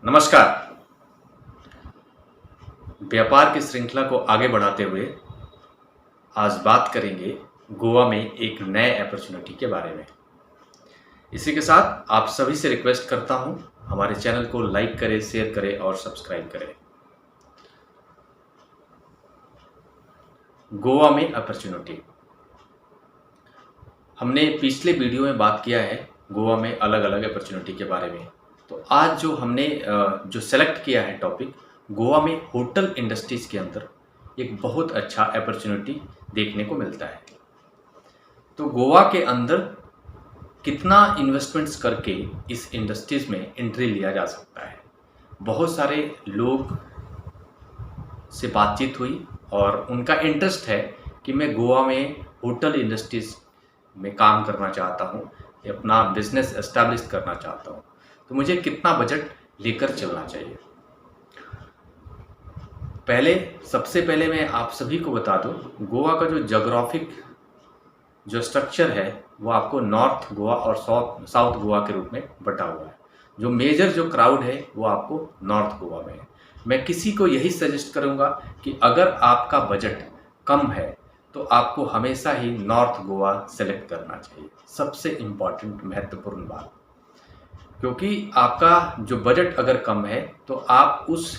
नमस्कार। व्यापार की श्रृंखला को आगे बढ़ाते हुए आज बात करेंगे गोवा में एक नए अपॉर्चुनिटी के बारे में। इसी के साथ आप सभी से रिक्वेस्ट करता हूं, हमारे चैनल को लाइक करें, शेयर करें और सब्सक्राइब करें। गोवा में अपॉर्चुनिटी, हमने पिछले वीडियो में बात किया है गोवा में अलग अलग अपॉर्चुनिटी के बारे में। तो आज जो हमने जो सेलेक्ट किया है टॉपिक, गोवा में होटल इंडस्ट्रीज के अंदर एक बहुत अच्छा अपॉर्चुनिटी देखने को मिलता है। तो गोवा के अंदर कितना इन्वेस्टमेंट्स करके इस इंडस्ट्रीज में एंट्री लिया जा सकता है। बहुत सारे लोग से बातचीत हुई और उनका इंटरेस्ट है कि मैं गोवा में होटल इंडस्ट्रीज में काम करना चाहता हूँ, अपना बिजनेस एस्टैब्लिश करना चाहता हूँ, तो मुझे कितना बजट लेकर चलना चाहिए। सबसे पहले मैं आप सभी को बता दूं, गोवा का जो ज्योग्राफिक जो स्ट्रक्चर है वो आपको नॉर्थ गोवा और साउथ गोवा के रूप में बटा हुआ है। जो मेजर जो क्राउड है वो आपको नॉर्थ गोवा में है। मैं किसी को यही सजेस्ट करूंगा कि अगर आपका बजट कम है तो आपको हमेशा ही नॉर्थ गोवा सेलेक्ट करना चाहिए। सबसे इम्पॉर्टेंट महत्वपूर्ण बात, क्योंकि आपका जो बजट अगर कम है तो आप उस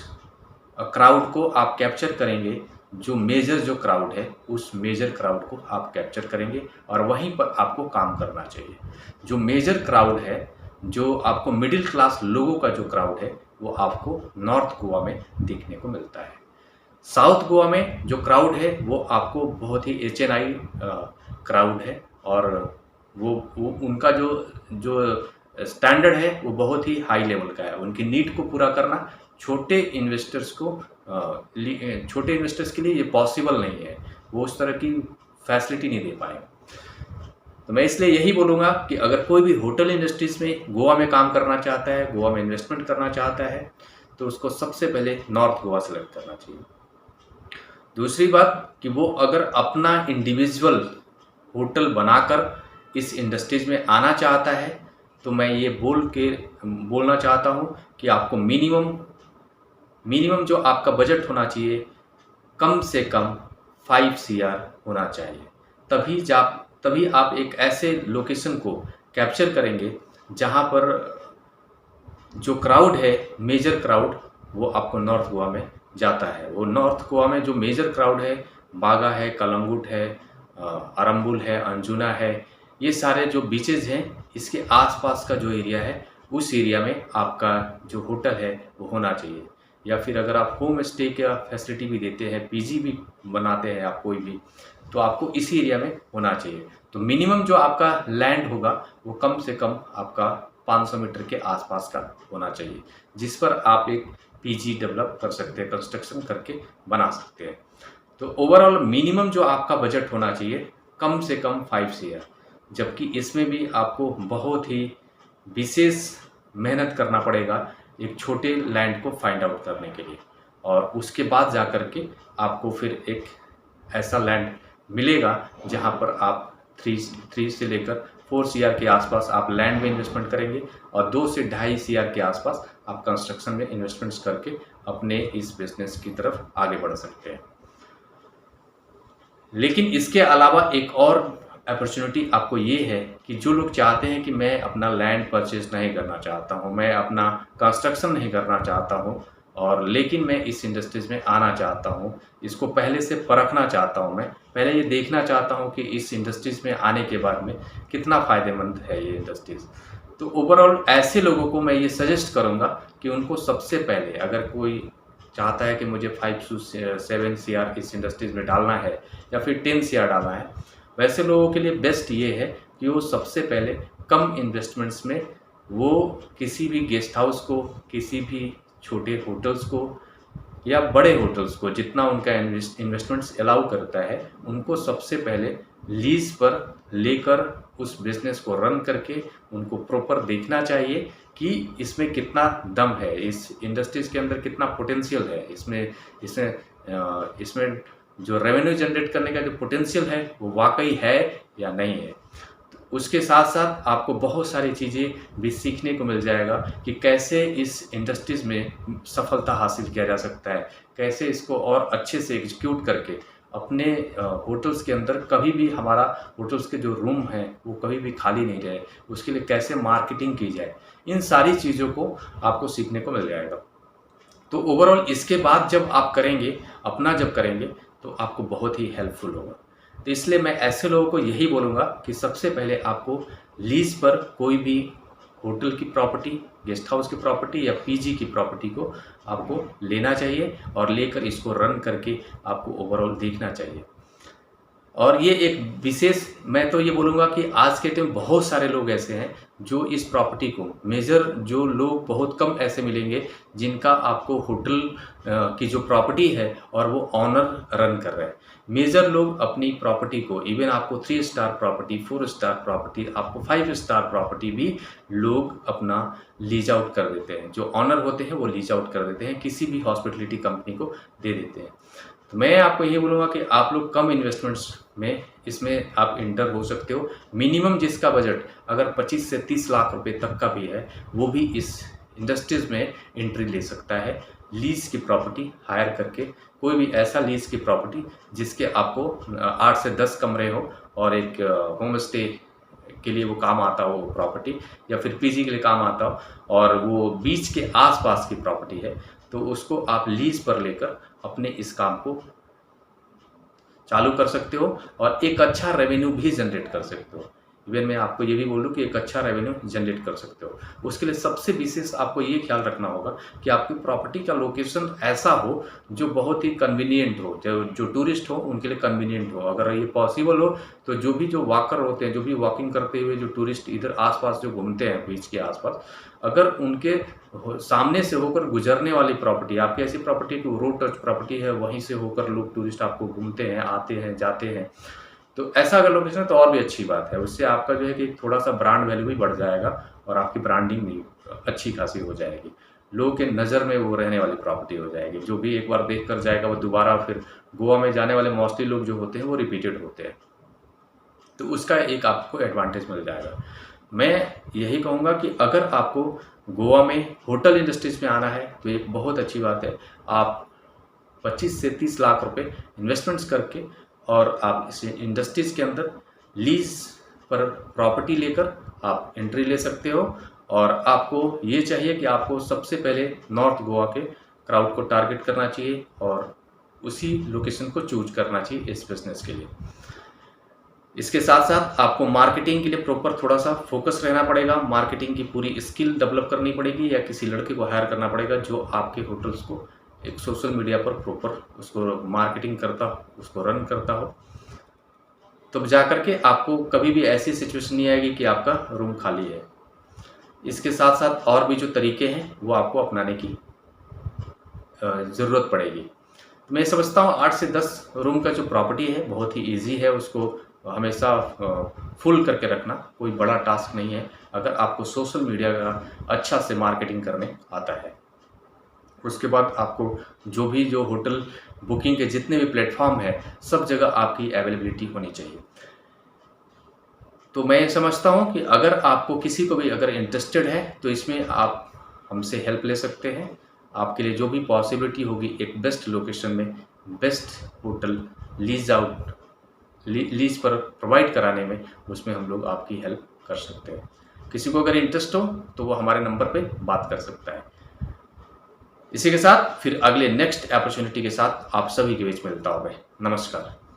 क्राउड को आप कैप्चर करेंगे। जो मेजर जो क्राउड है उस मेजर क्राउड को आप कैप्चर करेंगे और वहीं पर आपको काम करना चाहिए। जो मेजर क्राउड है, जो आपको मिडिल क्लास लोगों का जो क्राउड है, वो आपको नॉर्थ गोवा में देखने को मिलता है। साउथ गोवा में जो क्राउड है वो आपको बहुत ही HNI क्राउड है और वो उनका जो स्टैंडर्ड है वो बहुत ही हाई लेवल का है। उनकी नीड को पूरा करना छोटे इन्वेस्टर्स के लिए ये पॉसिबल नहीं है। वो उस तरह की फैसिलिटी नहीं दे पाएंगे। तो मैं इसलिए यही बोलूँगा कि अगर कोई भी होटल इंडस्ट्रीज में गोवा में काम करना चाहता है, गोवा में इन्वेस्टमेंट करना चाहता है, तो उसको सबसे पहले नॉर्थ गोवा सेलेक्ट करना चाहिए। दूसरी बात कि वो अगर अपना इंडिविजुअल होटल बनाकर इस इंडस्ट्रीज में आना चाहता है, तो मैं ये बोलना चाहता हूँ कि आपको मिनिमम जो आपका बजट होना चाहिए कम से कम 5 CR होना चाहिए। तभी आप एक ऐसे लोकेशन को कैप्चर करेंगे जहाँ पर जो क्राउड है, मेजर क्राउड, वो आपको नॉर्थ गोवा में जाता है। वो नॉर्थ गोवा में जो मेजर क्राउड है, बागा है, कलंगुट है, अरंबुल है, अंजुना है, ये सारे जो बीचेज हैं, इसके आसपास का जो एरिया है, उस एरिया में आपका जो होटल है वो होना चाहिए। या फिर अगर आप होम स्टे का फैसिलिटी भी देते हैं, PG भी बनाते हैं आप कोई भी, तो आपको इसी एरिया में होना चाहिए। तो मिनिमम जो आपका लैंड होगा वो कम से कम आपका 500 मीटर के आसपास का होना चाहिए, जिस पर आप एक PG डेवलप कर सकते हैं, कंस्ट्रक्शन करके बना सकते हैं। तो ओवरऑल मिनिमम जो आपका बजट होना चाहिए कम से कम 5 CR, जबकि इसमें भी आपको बहुत ही विशेष मेहनत करना पड़ेगा एक छोटे लैंड को फाइंड आउट करने के लिए, और उसके बाद जा कर के आपको फिर एक ऐसा लैंड मिलेगा जहां पर आप 3 से लेकर 4 CR के आसपास आप लैंड में इन्वेस्टमेंट करेंगे और 2 से 2.5 CR के आसपास आप कंस्ट्रक्शन में इन्वेस्टमेंट्स करके अपने इस बिजनेस की तरफ आगे बढ़ सकते हैं। लेकिन इसके अलावा एक और अपॉर्चुनिटी आपको ये है कि जो लोग चाहते हैं कि मैं अपना लैंड परचेज नहीं करना चाहता हूँ, मैं अपना कंस्ट्रक्शन नहीं करना चाहता हूँ, और लेकिन मैं इस इंडस्ट्रीज में आना चाहता हूँ, इसको पहले से परखना चाहता हूँ, मैं पहले ये देखना चाहता हूँ कि इस इंडस्ट्रीज में आने के बाद में कितना फ़ायदेमंद है ये इंडस्ट्रीज़। तो ओवरऑल ऐसे लोगों को मैं ये सजेस्ट करूँगा कि उनको सबसे पहले, अगर कोई चाहता है कि मुझे 5 से 7 CR इस इंडस्ट्रीज में डालना है या फिर 10 CR डालना है, वैसे लोगों के लिए बेस्ट ये है कि वो सबसे पहले कम इन्वेस्टमेंट्स में वो किसी भी गेस्ट हाउस को, किसी भी छोटे होटल्स को या बड़े होटल्स को, जितना उनका इन्वेस्टमेंट्स अलाउ करता है, उनको सबसे पहले लीज पर लेकर उस बिज़नेस को रन करके उनको प्रॉपर देखना चाहिए कि इसमें कितना दम है, इस इंडस्ट्रीज के अंदर कितना पोटेंशियल है, इसमें जो रेवेन्यू जनरेट करने का जो पोटेंशियल है वो वाकई है या नहीं है। तो उसके साथ साथ आपको बहुत सारी चीज़ें भी सीखने को मिल जाएगा कि कैसे इस इंडस्ट्रीज़ में सफलता हासिल किया जा सकता है, कैसे इसको और अच्छे से एग्जीक्यूट करके अपने होटल्स के अंदर कभी भी हमारा होटल्स के जो रूम हैं वो कभी भी खाली नहीं रहे, उसके लिए कैसे मार्केटिंग की जाए, इन सारी चीज़ों को आपको सीखने को मिल जाएगा। तो ओवरऑल इसके बाद जब आप करेंगे, अपना जब करेंगे तो आपको बहुत ही हेल्पफुल होगा। तो इसलिए मैं ऐसे लोगों को यही बोलूँगा कि सबसे पहले आपको लीज़ पर कोई भी होटल की प्रॉपर्टी, गेस्ट हाउस की प्रॉपर्टी या पीजी की प्रॉपर्टी को आपको लेना चाहिए और लेकर इसको रन करके आपको ओवरऑल देखना चाहिए। और ये एक विशेष, मैं तो ये बोलूँगा कि आज के टाइम बहुत सारे लोग ऐसे हैं जो इस प्रॉपर्टी को मेजर, जो लोग बहुत कम ऐसे मिलेंगे जिनका आपको होटल की जो प्रॉपर्टी है और वो ऑनर रन कर रहे हैं। मेजर लोग अपनी प्रॉपर्टी को, इवन आपको 3 स्टार प्रॉपर्टी, 4 स्टार प्रॉपर्टी, आपको 5 स्टार प्रॉपर्टी भी लोग अपना लीज आउट कर देते हैं। जो ऑनर होते हैं वो लीज आउट कर देते हैं, किसी भी हॉस्पिटलिटी कंपनी को दे देते हैं। तो मैं आपको ये बोलूँगा कि आप लोग कम इन्वेस्टमेंट्स में इसमें आप इंटर हो सकते हो। मिनिमम जिसका बजट अगर 25 से 30 लाख रुपए तक का भी है, वो भी इस इंडस्ट्रीज़ में एंट्री ले सकता है। लीज़ की प्रॉपर्टी हायर करके, कोई भी ऐसा लीज़ की प्रॉपर्टी जिसके आपको 8 से 10 कमरे हो और एक होम स्टे के लिए वो काम आता हो प्रॉपर्टी, या फिर पीजी के लिए काम आता हो, और वो बीच के आसपास की प्रॉपर्टी है, तो उसको आप लीज़ पर लेकर अपने इस काम को चालू कर सकते हो और एक अच्छा रेवेन्यू भी जनरेट कर सकते हो। इवन मैं आपको ये भी बोलूँ कि एक अच्छा रेवेन्यू जनरेट कर सकते हो। उसके लिए सबसे विशेष आपको ये ख्याल रखना होगा कि आपकी प्रॉपर्टी का लोकेशन ऐसा हो जो बहुत ही कन्वीनियंट हो, जो टूरिस्ट हो उनके लिए कन्वीनियंट हो। अगर ये पॉसिबल हो तो जो भी जो वॉकर होते हैं, जो भी वॉकिंग करते हुए जो टूरिस्ट इधर आसपास जो घूमते हैं बीच के आसपास, अगर उनके सामने से होकर गुजरने वाली प्रॉपर्टी, आपकी ऐसी प्रॉपर्टी की रोड टच प्रॉपर्टी है, वहीं से होकर लोग टूरिस्ट आपको घूमते हैं, आते हैं, जाते हैं, तो ऐसा अगर लोकेशन है तो और भी अच्छी बात है। उससे आपका जो है कि थोड़ा सा ब्रांड वैल्यू भी बढ़ जाएगा और आपकी ब्रांडिंग भी अच्छी खासी हो जाएगी। लोगों के नज़र में वो रहने वाली प्रॉपर्टी हो जाएगी। जो भी एक बार देख कर जाएगा वो दोबारा, फिर गोवा में जाने वाले मोस्टली लोग जो होते हैं वो रिपीटेड होते हैं, तो उसका एक आपको एडवांटेज मिल जाएगा। मैं यही कहूँगा कि अगर आपको गोवा में होटल इंडस्ट्रीज़ में आना है तो एक बहुत अच्छी बात है, आप 25 से 30 लाख रुपए इन्वेस्टमेंट्स करके और आप इस इंडस्ट्रीज़ के अंदर लीज़ पर प्रॉपर्टी लेकर आप एंट्री ले सकते हो। और आपको ये चाहिए कि आपको सबसे पहले नॉर्थ गोवा के क्राउड को टारगेट करना चाहिए और उसी लोकेशन को चूज करना चाहिए इस बिज़नेस के लिए। इसके साथ साथ आपको मार्केटिंग के लिए प्रॉपर थोड़ा सा फोकस रहना पड़ेगा। मार्केटिंग की पूरी स्किल डेवलप करनी पड़ेगी या किसी लड़के को हायर करना पड़ेगा जो आपके होटल्स को एक सोशल मीडिया पर प्रॉपर उसको मार्केटिंग करता हो, उसको रन करता हो, तब जा करके आपको कभी भी ऐसी सिचुएशन नहीं आएगी कि आपका रूम खाली है। इसके साथ साथ और भी जो तरीके हैं वो आपको अपनाने की ज़रूरत पड़ेगी। तो मैं समझता हूँ 8 से 10 रूम का जो प्रॉपर्टी है बहुत ही ईजी है, उसको हमेशा फुल करके रखना कोई बड़ा टास्क नहीं है अगर आपको सोशल मीडिया का अच्छा से मार्केटिंग करने आता है। उसके बाद आपको जो होटल बुकिंग के जितने भी प्लेटफॉर्म है सब जगह आपकी अवेलेबिलिटी होनी चाहिए। तो मैं समझता हूँ कि अगर आपको किसी को भी अगर इंटरेस्टेड है तो इसमें आप हमसे हेल्प ले सकते हैं। आपके लिए जो भी पॉसिबिलिटी होगी एक बेस्ट लोकेशन में बेस्ट होटल लीज पर प्रोवाइड कराने में, उसमें हम लोग आपकी हेल्प कर सकते हैं। किसी को अगर इंटरेस्ट हो तो वो हमारे नंबर पे बात कर सकता है। इसी के साथ फिर अगले नेक्स्ट अपॉर्चुनिटी के साथ आप सभी के बीच मिलता हूँ मैं। नमस्कार।